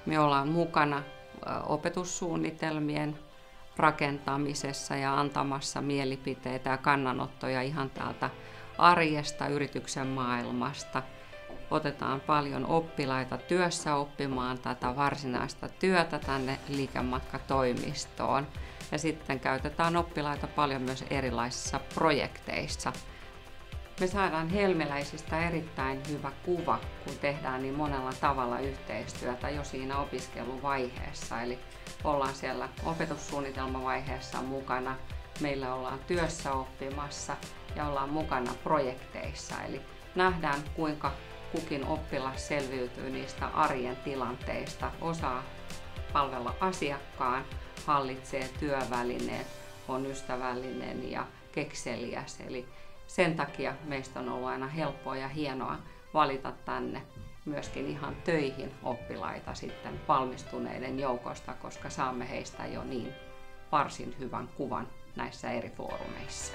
Me ollaan mukana opetussuunnitelmien rakentamisessa ja antamassa mielipiteitä ja kannanottoja ihan täältä arjesta, yrityksen maailmasta. Otetaan paljon oppilaita työssä oppimaan tätä varsinaista työtä tänne liikematkatoimistoon. Ja sitten käytetään oppilaita paljon myös erilaisissa projekteissa. Me saadaan helmeläisistä erittäin hyvä kuva, kun tehdään niin monella tavalla yhteistyötä jo siinä opiskeluvaiheessa. Eli ollaan siellä opetussuunnitelmavaiheessa mukana, meillä ollaan työssä oppimassa ja ollaan mukana projekteissa. Eli nähdään, kuinka kukin oppilas selviytyy niistä arjen tilanteista, osaa palvella asiakkaan, hallitsee työvälineet, on ystävällinen ja kekseliäs. Eli sen takia meistä on ollut aina helppoa ja hienoa valita tänne myöskin ihan töihin oppilaita sitten valmistuneiden joukosta, koska saamme heistä jo niin varsin hyvän kuvan näissä eri foorumeissa.